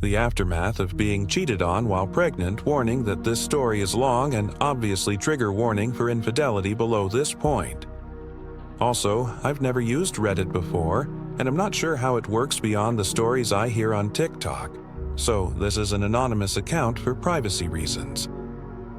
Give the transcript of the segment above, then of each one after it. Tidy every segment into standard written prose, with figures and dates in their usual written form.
The aftermath of being cheated on while pregnant, warning that this story is long and obviously trigger warning for infidelity below this point. Also, I've never used Reddit before, and I'm not sure how it works beyond the stories I hear on TikTok, so this is an anonymous account for privacy reasons.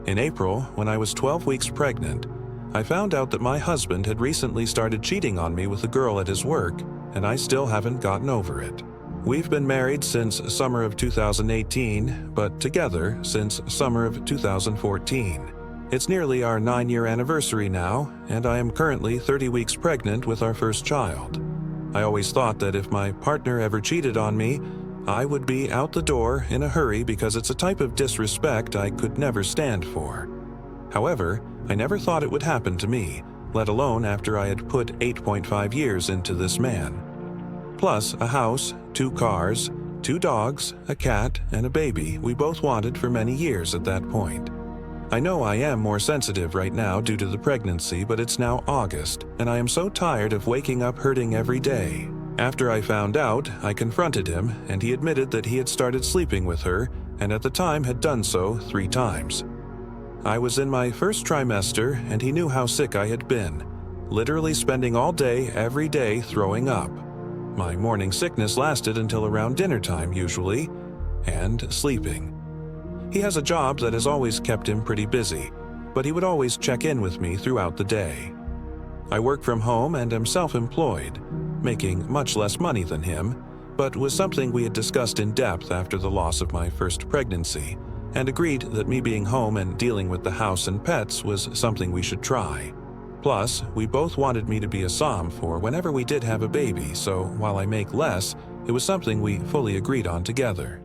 In April, when I was 12 weeks pregnant, I found out that my husband had recently started cheating on me with a girl at his work, and I still haven't gotten over it. We've been married since summer of 2018, but together since summer of 2014. It's nearly our 9-year anniversary now, and I am currently 30 weeks pregnant with our first child. I always thought that if my partner ever cheated on me, I would be out the door in a hurry because it's a type of disrespect I could never stand for. However, I never thought it would happen to me, let alone after I had put 8.5 years into this man. Plus a house, 2 cars, 2 dogs, a cat, and a baby we both wanted for many years at that point. I know I am more sensitive right now due to the pregnancy, but it's now August, and I am so tired of waking up hurting every day. After I found out, I confronted him, and he admitted that he had started sleeping with her, and at the time had done so 3 times. I was in my first trimester, and he knew how sick I had been, literally spending all day every day throwing up. My morning sickness lasted until around dinner time usually, and sleeping. He has a job that has always kept him pretty busy, but he would always check in with me throughout the day. I work from home and am self-employed, making much less money than him, but was something we had discussed in depth after the loss of my first pregnancy, and agreed that me being home and dealing with the house and pets was something we should try. Plus, we both wanted me to be a som for whenever we did have a baby, so while I make less, it was something we fully agreed on together.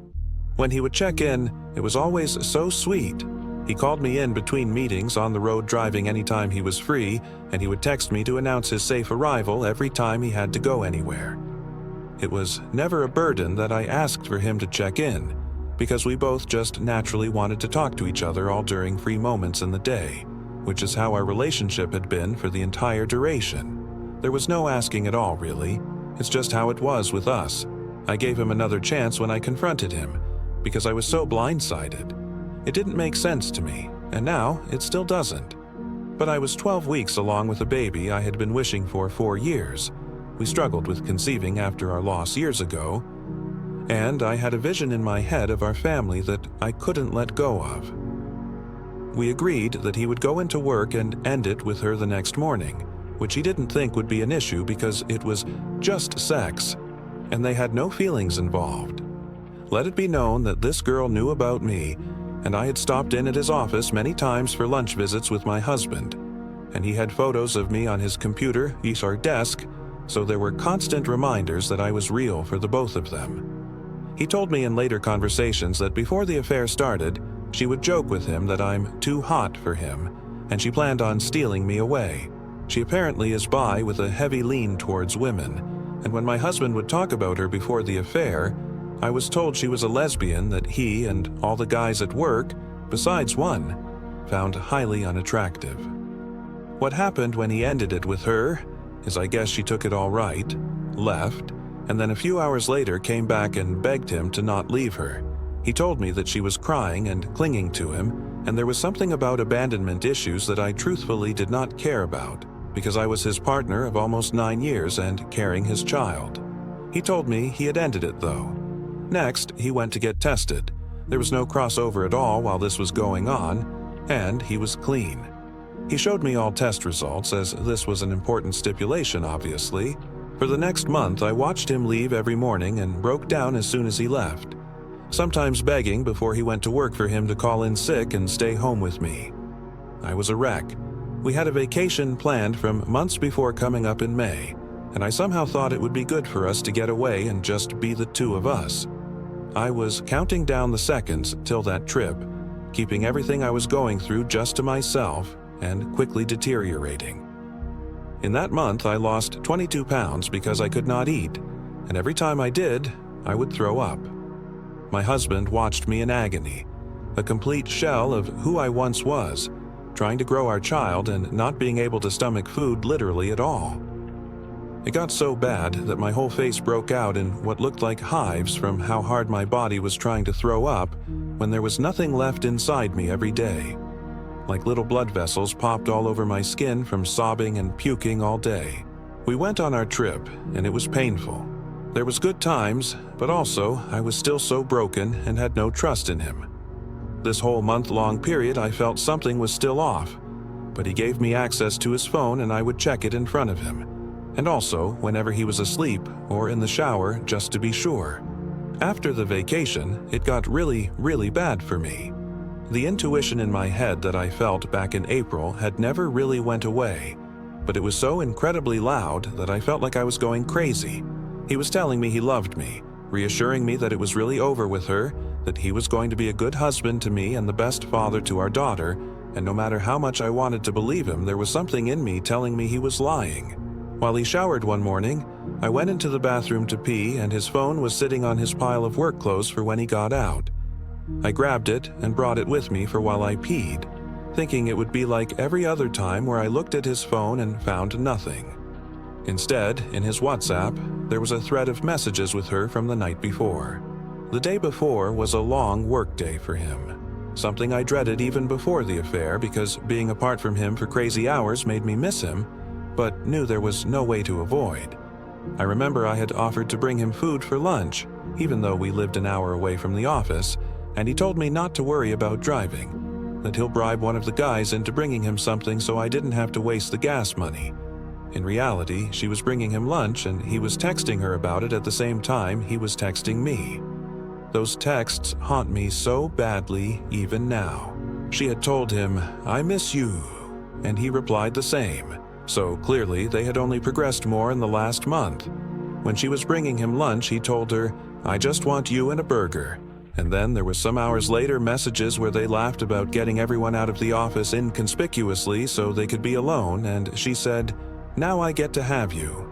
When he would check in, it was always so sweet. He called me in between meetings on the road driving anytime he was free, and he would text me to announce his safe arrival every time he had to go anywhere. It was never a burden that I asked for him to check in, because we both just naturally wanted to talk to each other all during free moments in the day, which is how our relationship had been for the entire duration. There was no asking at all, really. It's just how it was with us. I gave him another chance when I confronted him, because I was so blindsided. It didn't make sense to me, and now it still doesn't. But I was 12 weeks along with a baby I had been wishing for 4 years. We struggled with conceiving after our loss years ago, and I had a vision in my head of our family that I couldn't let go of. We agreed that he would go into work and end it with her the next morning, which he didn't think would be an issue because it was just sex, and they had no feelings involved. Let it be known that this girl knew about me, and I had stopped in at his office many times for lunch visits with my husband, and he had photos of me on his computer, our desk, so there were constant reminders that I was real for the both of them. He told me in later conversations that before the affair started, she would joke with him that I'm too hot for him, and she planned on stealing me away. She apparently is bi with a heavy lean towards women, and when my husband would talk about her before the affair, I was told she was a lesbian that he and all the guys at work, besides one, found highly unattractive. What happened when he ended it with her is I guess she took it all right, left, and then a few hours later came back and begged him to not leave her. He told me that she was crying and clinging to him, and there was something about abandonment issues that I truthfully did not care about, because I was his partner of almost 9 years and carrying his child. He told me he had ended it though. Next, he went to get tested. There was no crossover at all while this was going on, and he was clean. He showed me all test results, as this was an important stipulation, obviously. For the next month, I watched him leave every morning and broke down as soon as he left, sometimes begging before he went to work for him to call in sick and stay home with me. I was a wreck. We had a vacation planned from months before coming up in May, and I somehow thought it would be good for us to get away and just be the 2 of us. I was counting down the seconds till that trip, keeping everything I was going through just to myself and quickly deteriorating. In that month, I lost 22 pounds because I could not eat, and every time I did, I would throw up. My husband watched me in agony, a complete shell of who I once was, trying to grow our child and not being able to stomach food literally at all. It got so bad that my whole face broke out in what looked like hives from how hard my body was trying to throw up when there was nothing left inside me every day. Like little blood vessels popped all over my skin from sobbing and puking all day. We went on our trip, and it was painful. There was good times, but also I was still so broken and had no trust in him. This whole month-long period I felt something was still off, but he gave me access to his phone and I would check it in front of him, and also whenever he was asleep or in the shower just to be sure. After the vacation, it got really, really bad for me. The intuition in my head that I felt back in April had never really went away, but it was so incredibly loud that I felt like I was going crazy. He was telling me he loved me, reassuring me that it was really over with her, that he was going to be a good husband to me and the best father to our daughter, and no matter how much I wanted to believe him, there was something in me telling me he was lying. While he showered one morning, I went into the bathroom to pee and his phone was sitting on his pile of work clothes for when he got out. I grabbed it and brought it with me for while I peed, thinking it would be like every other time where I looked at his phone and found nothing. Instead, in his WhatsApp, there was a thread of messages with her from the night before. The day before was a long work day for him, something I dreaded even before the affair because being apart from him for crazy hours made me miss him, but knew there was no way to avoid. I remember I had offered to bring him food for lunch, even though we lived an hour away from the office, and he told me not to worry about driving, that he'll bribe one of the guys into bringing him something so I didn't have to waste the gas money. In reality, she was bringing him lunch and he was texting her about it at the same time he was texting me. Those texts haunt me so badly even now. She had told him, "I miss you," and he replied the same. So clearly they had only progressed more in the last month. When she was bringing him lunch, he told her, "I just want you and a burger." And then there was some hours later messages where they laughed about getting everyone out of the office inconspicuously so they could be alone, and she said, "Now I get to have you."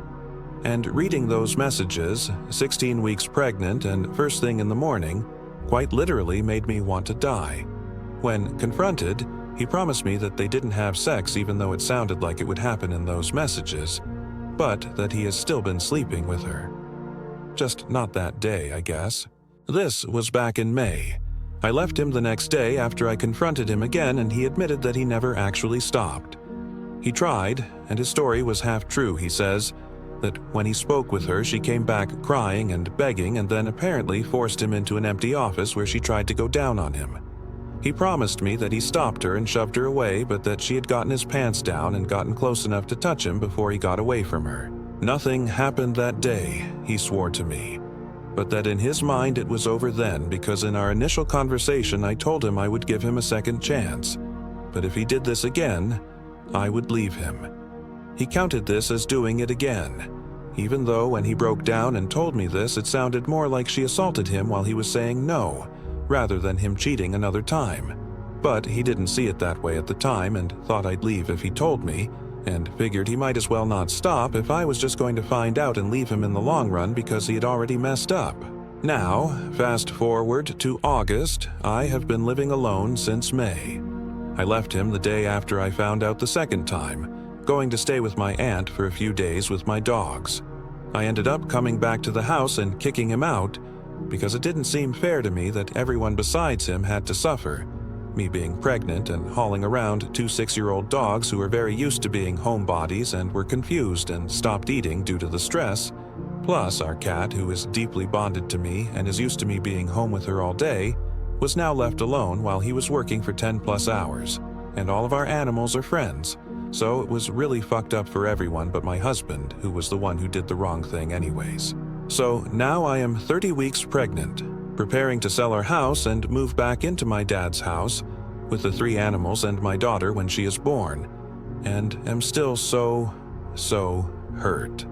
And reading those messages, 16 weeks pregnant and first thing in the morning, quite literally made me want to die. When confronted, he promised me that they didn't have sex even though it sounded like it would happen in those messages, but that he has still been sleeping with her. Just not that day, I guess. This was back in May. I left him the next day after I confronted him again and he admitted that he never actually stopped. He tried, and his story was half true, he says, that when he spoke with her she came back crying and begging and then apparently forced him into an empty office where she tried to go down on him. He promised me that he stopped her and shoved her away, but that she had gotten his pants down and gotten close enough to touch him before he got away from her. Nothing happened that day, he swore to me, but that in his mind it was over then because in our initial conversation I told him I would give him a second chance, but if he did this again, I would leave him. He counted this as doing it again, even though when he broke down and told me this it sounded more like she assaulted him while he was saying no, rather than him cheating another time. But he didn't see it that way at the time and thought I'd leave if he told me, and figured he might as well not stop if I was just going to find out and leave him in the long run because he had already messed up. Now, fast forward to August, I have been living alone since May. I left him the day after I found out the second time, going to stay with my aunt for a few days with my dogs. I ended up coming back to the house and kicking him out because it didn't seem fair to me that everyone besides him had to suffer, me being pregnant and hauling around 2 6-year-old dogs who were very used to being homebodies and were confused and stopped eating due to the stress, plus our cat, who is deeply bonded to me and is used to me being home with her all day, was now left alone while he was working for 10+ hours, and all of our animals are friends, so it was really fucked up for everyone but my husband, who was the one who did the wrong thing anyways. So now I am 30 weeks pregnant, preparing to sell our house and move back into my dad's house with the 3 animals and my daughter when she is born, and am still so hurt.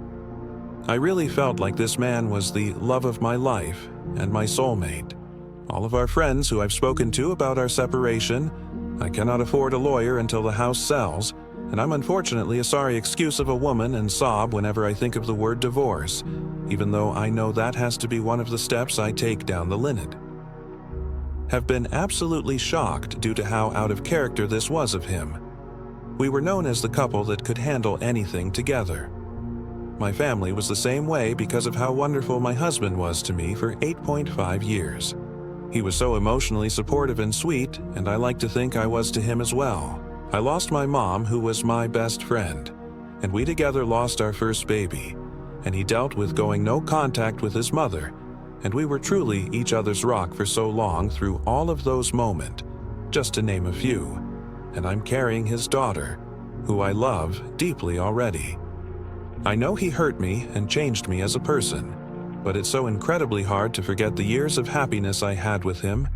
I really felt like this man was the love of my life and my soulmate. All of our friends who I've spoken to about our separation, I cannot afford a lawyer until the house sells, and I'm unfortunately a sorry excuse of a woman and sob whenever I think of the word divorce, even though I know that has to be one of the steps I take down the linnet. Have been absolutely shocked due to how out of character this was of him. We were known as the couple that could handle anything together. My family was the same way because of how wonderful my husband was to me for 8.5 years. He was so emotionally supportive and sweet, and I like to think I was to him as well. I lost my mom, who was my best friend, and we together lost our first baby, and he dealt with going no contact with his mother, and we were truly each other's rock for so long through all of those moments, just to name a few. And I'm carrying his daughter, who I love deeply already. I know he hurt me and changed me as a person, but it's so incredibly hard to forget the years of happiness I had with him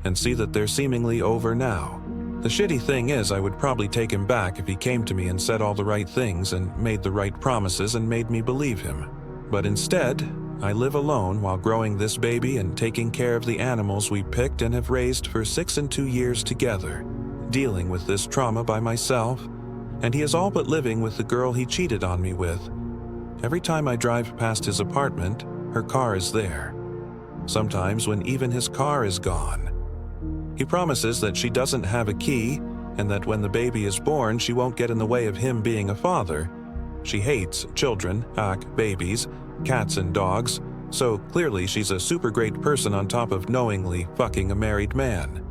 and see that they're seemingly over now. The shitty thing is, I would probably take him back if he came to me and said all the right things and made the right promises and made me believe him. But instead, I live alone while growing this baby and taking care of the animals we picked and have raised for 6 and 2 years together, dealing with this trauma by myself, and he is all but living with the girl he cheated on me with. Every time I drive past his apartment, her car is there. Sometimes when even his car is gone. He promises that she doesn't have a key and that when the baby is born, she won't get in the way of him being a father. She hates children, babies, cats and dogs, so clearly she's a super great person on top of knowingly fucking a married man.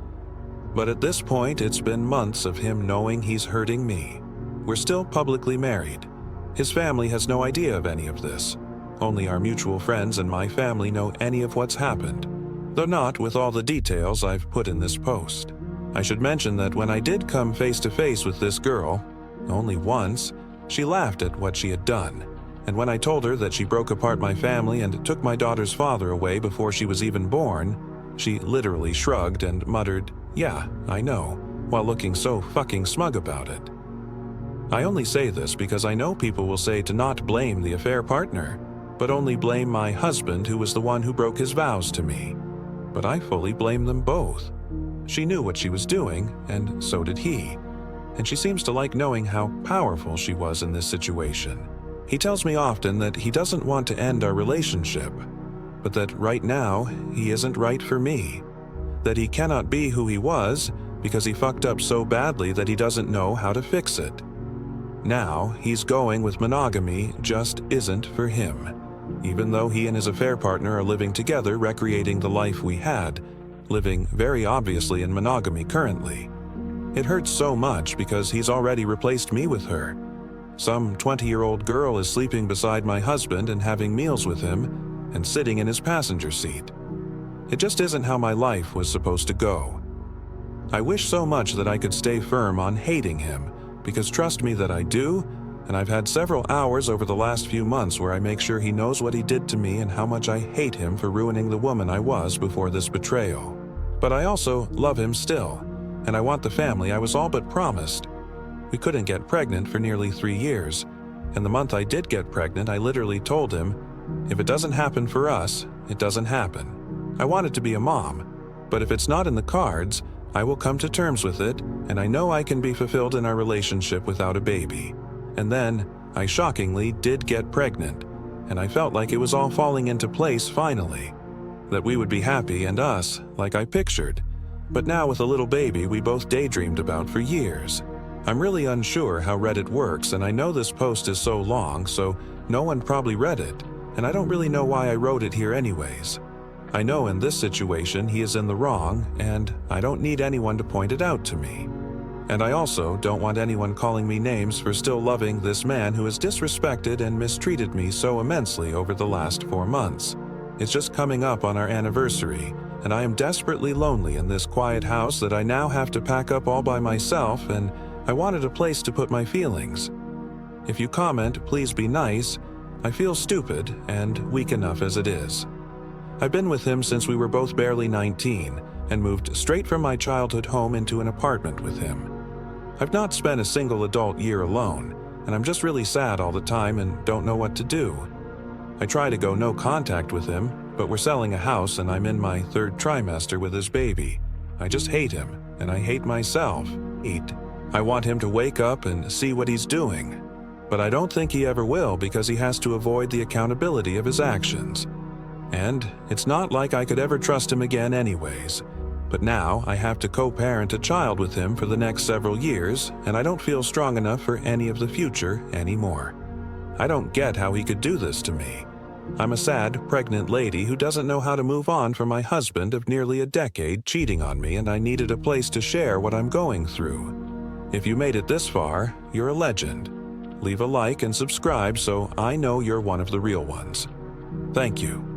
But at this point, it's been months of him knowing he's hurting me. We're still publicly married. His family has no idea of any of this. Only our mutual friends and my family know any of what's happened, though not with all the details I've put in this post. I should mention that when I did come face to face with this girl, only once, she laughed at what she had done. And when I told her that she broke apart my family and took my daughter's father away before she was even born, she literally shrugged and muttered, "Yeah, I know," while looking so fucking smug about it. I only say this because I know people will say to not blame the affair partner, but only blame my husband, who was the one who broke his vows to me. But I fully blame them both. She knew what she was doing, and so did he. And she seems to like knowing how powerful she was in this situation. He tells me often that he doesn't want to end our relationship, but that right now, he isn't right for me. That he cannot be who he was because he fucked up so badly that he doesn't know how to fix it. Now, he's going with monogamy just isn't for him, even though he and his affair partner are living together, recreating the life we had, living very obviously in monogamy currently. It hurts so much because he's already replaced me with her. Some 20-year-old girl is sleeping beside my husband and having meals with him and sitting in his passenger seat. It just isn't how my life was supposed to go. I wish so much that I could stay firm on hating him, because trust me that I do, and I've had several hours over the last few months where I make sure he knows what he did to me and how much I hate him for ruining the woman I was before this betrayal. But I also love him still, and I want the family I was all but promised. We couldn't get pregnant for nearly 3 years, and the month I did get pregnant, I literally told him, if it doesn't happen for us, it doesn't happen. I wanted to be a mom, but if it's not in the cards, I will come to terms with it, and I know I can be fulfilled in our relationship without a baby. And then, I shockingly did get pregnant, and I felt like it was all falling into place finally. That we would be happy and us, like I pictured. But now with a little baby we both daydreamed about for years. I'm really unsure how Reddit works, and I know this post is so long, so no one probably read it, and I don't really know why I wrote it here anyways. I know in this situation he is in the wrong, and I don't need anyone to point it out to me. And I also don't want anyone calling me names for still loving this man who has disrespected and mistreated me so immensely over the last 4 months. It's just coming up on our anniversary, and I am desperately lonely in this quiet house that I now have to pack up all by myself, and I wanted a place to put my feelings. If you comment, please be nice. I feel stupid and weak enough as it is. I've been with him since we were both barely 19 and moved straight from my childhood home into an apartment with him. I've not spent a single adult year alone, and I'm just really sad all the time and don't know what to do. I try to go no contact with him, but we're selling a house and I'm in my 3rd trimester with his baby. I just hate him, and I hate myself. I want him to wake up and see what he's doing. But I don't think he ever will because he has to avoid the accountability of his actions. And it's not like I could ever trust him again anyways. But now I have to co-parent a child with him for the next several years, and I don't feel strong enough for any of the future anymore. I don't get how he could do this to me. I'm a sad, pregnant lady who doesn't know how to move on from my husband of nearly a decade cheating on me, and I needed a place to share what I'm going through. If you made it this far, you're a legend. Leave a like and subscribe so I know you're one of the real ones. Thank you.